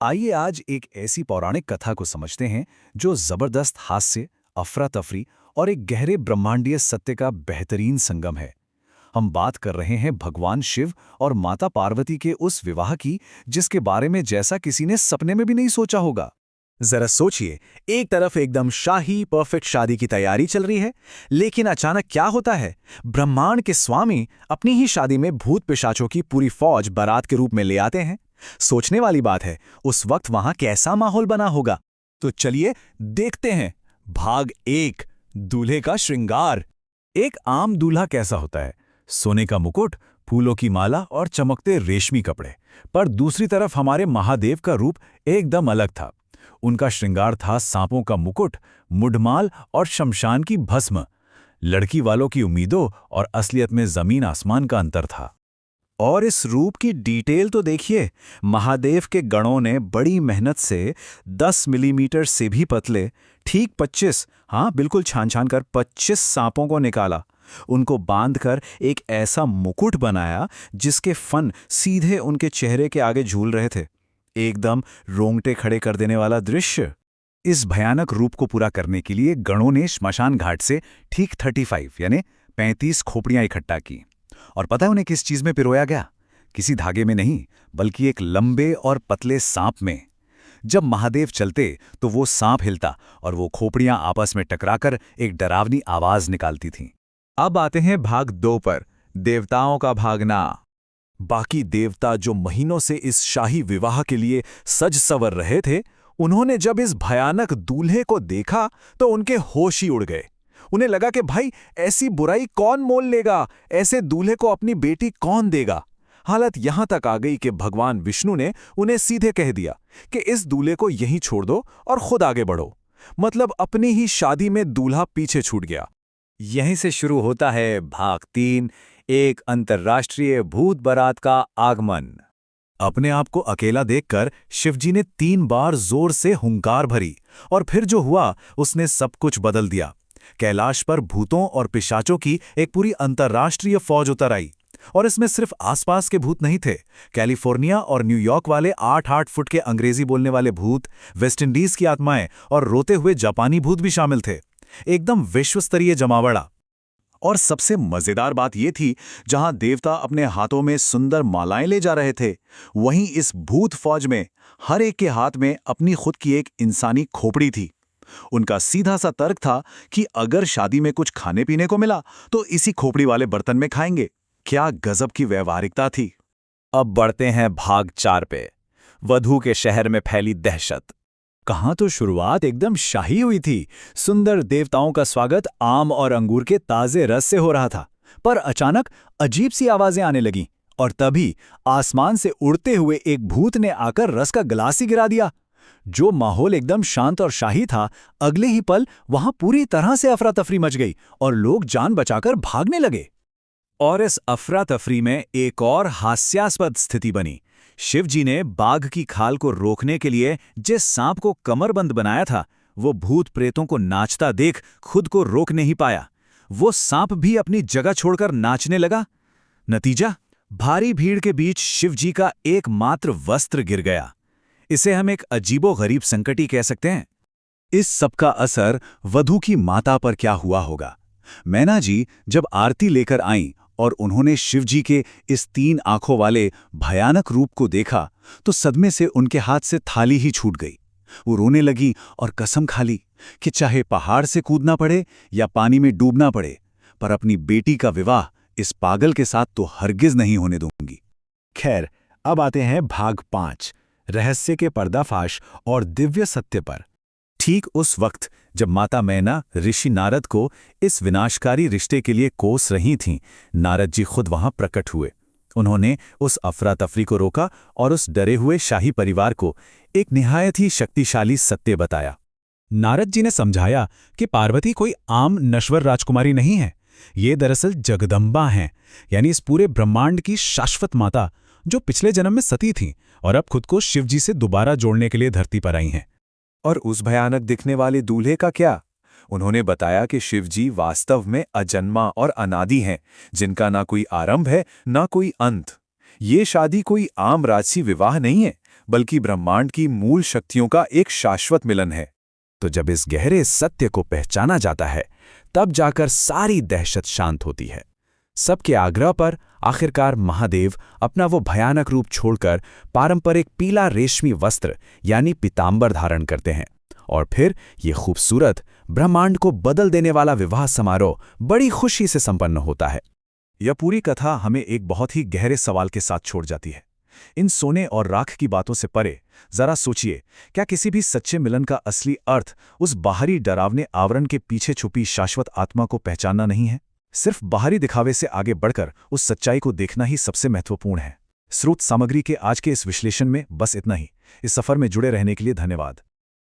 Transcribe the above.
आइए आज एक ऐसी पौराणिक कथा को समझते हैं जो जबरदस्त हास्य, अफरा तफरी और एक गहरे ब्रह्मांडीय सत्य का बेहतरीन संगम है। हम बात कर रहे हैं भगवान शिव और माता पार्वती के उस विवाह की जिसके बारे में जैसा किसी ने सपने में भी नहीं सोचा होगा। जरा सोचिए, एक तरफ एकदम शाही परफेक्ट शादी की तैयारी चल रही है, लेकिन अचानक क्या होता है? ब्रह्मांड के स्वामी अपनी ही शादी में भूत पिशाचों की पूरी फौज बारात के रूप में ले आते हैं। सोचने वाली बात है, उस वक्त वहां कैसा माहौल बना होगा। तो चलिए देखते हैं। भाग 1, दूल्हे का श्रृंगार। एक आम दूल्हा कैसा होता है? सोने का मुकुट, फूलों की माला और चमकते रेशमी कपड़े। पर दूसरी तरफ हमारे महादेव का रूप एकदम अलग था। उनका श्रृंगार था सांपों का मुकुट, मुढ़माल और शमशान की भस्म। लड़की वालों की उम्मीदों और असलियत में जमीन आसमान का अंतर था। और इस रूप की डिटेल तो देखिए। महादेव के गणों ने बड़ी मेहनत से 10 मिलीमीटर से भी पतले, ठीक 25, हाँ बिल्कुल छान छान कर 25 सांपों को निकाला। उनको बांधकर एक ऐसा मुकुट बनाया जिसके फन सीधे उनके चेहरे के आगे झूल रहे थे। एकदम रोंगटे खड़े कर देने वाला दृश्य। इस भयानक रूप को पूरा करने के लिए गणों ने श्मशान घाट से ठीक 35 यानी 35 खोपड़ियां इकट्ठा की। और पता है उन्हें किस चीज में पिरोया गया? किसी धागे में नहीं, बल्कि एक लंबे और पतले सांप में। जब महादेव चलते तो वो सांप हिलता और वो खोपड़ियां आपस में टकराकर एक डरावनी आवाज निकालती थीं। अब आते हैं भाग 2 पर, देवताओं का भागना। बाकी देवता जो महीनों से इस शाही विवाह के लिए सज संवर रहे थे, उन्होंने जब इस भयानक दूल्हे को देखा तो उनके होश ही उड़ गए। उन्हें लगा कि भाई ऐसी बुराई कौन मोल लेगा, ऐसे दूल्हे को अपनी बेटी कौन देगा। हालत यहां तक आ गई कि भगवान विष्णु ने उन्हें सीधे कह दिया कि इस दूल्हे को यहीं छोड़ दो और खुद आगे बढ़ो। मतलब अपनी ही शादी में दूल्हा पीछे छूट गया। यहीं से शुरू होता है भाग 3, एक अंतर्राष्ट्रीय भूत बारात का आगमन। अपने आप को अकेला देखकर शिवजी ने 3 बार जोर से हुंकार भरी और फिर जो हुआ उसने सब कुछ बदल दिया। कैलाश पर भूतों और पिशाचों की एक पूरी अंतर्राष्ट्रीय फौज उतर आई। और इसमें सिर्फ आसपास के भूत नहीं थे। कैलिफोर्निया और न्यूयॉर्क वाले 8-8 फुट के अंग्रेजी बोलने वाले भूत, वेस्ट इंडीज की आत्माएं और रोते हुए जापानी भूत भी शामिल थे। एकदम विश्वस्तरीय जमावड़ा। और सबसे मजेदार बात यह थी, जहां देवता अपने हाथों में सुंदर मालाएं ले जा रहे थे, वहीं इस भूत फौज में हर एक के हाथ में अपनी खुद की एक इंसानी खोपड़ी थी। उनका सीधा सा तर्क था कि अगर शादी में कुछ खाने पीने को मिला तो इसी खोपड़ी वाले बर्तन में खाएंगे। क्या गजब की व्यवहारिकता थी। अब बढ़ते हैं भाग 4 पे, वधू के शहर में फैली दहशत। कहाँ तो शुरुआत एकदम शाही हुई थी। सुंदर देवताओं का स्वागत आम और अंगूर के ताजे रस से हो रहा था। पर अचानक अजीब सी आवाजें आने लगीं और तभी आसमान से उड़ते हुए एक भूत ने आकर रस का गिलास ही गिरा दिया। जो माहौल एकदम शांत और शाही था, अगले ही पल वहां पूरी तरह से अफरा तफरी मच गई और लोग जान बचाकर भागने लगे। और इस अफरा तफरी में एक और हास्यास्पद स्थिति बनी। शिवजी ने बाघ की खाल को रोकने के लिए जिस सांप को कमरबंद बनाया था, वो भूत प्रेतों को नाचता देख खुद को रोक नहीं पाया। वो सांप भी अपनी जगह छोड़कर नाचने लगा। नतीजा, भारी भीड़ के बीच शिवजी का एकमात्र वस्त्र गिर गया। इसे हम एक अजीबोगरीब संकट ही कह सकते हैं। इस सब का असर वधू की माता पर क्या हुआ होगा? मैना जी जब आरती लेकर आईं और उन्होंने शिवजी के इस 3 आंखों वाले भयानक रूप को देखा तो सदमे से उनके हाथ से थाली ही छूट गई। वो रोने लगी और कसम खा ली कि चाहे पहाड़ से कूदना पड़े या पानी में डूबना पड़े, पर अपनी बेटी का विवाह इस पागल के साथ तो हरगिज नहीं होने दूंगी। खैर, अब आते हैं भाग 5, रहस्य के पर्दाफाश और दिव्य सत्य पर। ठीक उस वक्त जब माता मैना ऋषि नारद को इस विनाशकारी रिश्ते के लिए कोस रही थीं, नारद जी खुद वहां प्रकट हुए। उन्होंने उस अफरा तफरी को रोका और उस डरे हुए शाही परिवार को एक निहायत ही शक्तिशाली सत्य बताया। नारद जी ने समझाया कि पार्वती कोई आम नश्वर राजकुमारी नहीं है। ये दरअसल जगदम्बा हैं, यानी इस पूरे ब्रह्मांड की शाश्वत माता, जो पिछले जन्म में सती थीं और अब खुद को शिवजी से दोबारा जोड़ने के लिए धरती पर आई हैं। और उस भयानक दिखने वाले दूल्हे का क्या? उन्होंने बताया कि शिवजी वास्तव में अजन्मा और अनादि हैं, जिनका ना कोई आरंभ है ना कोई अंत। ये शादी कोई आम राजसी विवाह नहीं है, बल्कि ब्रह्मांड की मूल शक्तियों का एक शाश्वत मिलन है। तो जब इस गहरे सत्य को पहचाना जाता है, तब जाकर सारी दहशत शांत होती है। सबके आग्रह पर आखिरकार महादेव अपना वो भयानक रूप छोड़कर पारंपरिक पीला रेशमी वस्त्र यानी पीतांबर धारण करते हैं, और फिर ये खूबसूरत ब्रह्मांड को बदल देने वाला विवाह समारोह बड़ी खुशी से संपन्न होता है। यह पूरी कथा हमें एक बहुत ही गहरे सवाल के साथ छोड़ जाती है। इन सोने और राख की बातों से परे जरा सोचिए, क्या किसी भी सच्चे मिलन का असली अर्थ उस बाहरी डरावने आवरण के पीछे छुपी शाश्वत आत्मा को पहचानना नहीं है? सिर्फ बाहरी दिखावे से आगे बढ़कर उस सच्चाई को देखना ही सबसे महत्वपूर्ण है। स्रोत सामग्री के आज के इस विश्लेषण में बस इतना ही। इस सफर में जुड़े रहने के लिए धन्यवाद।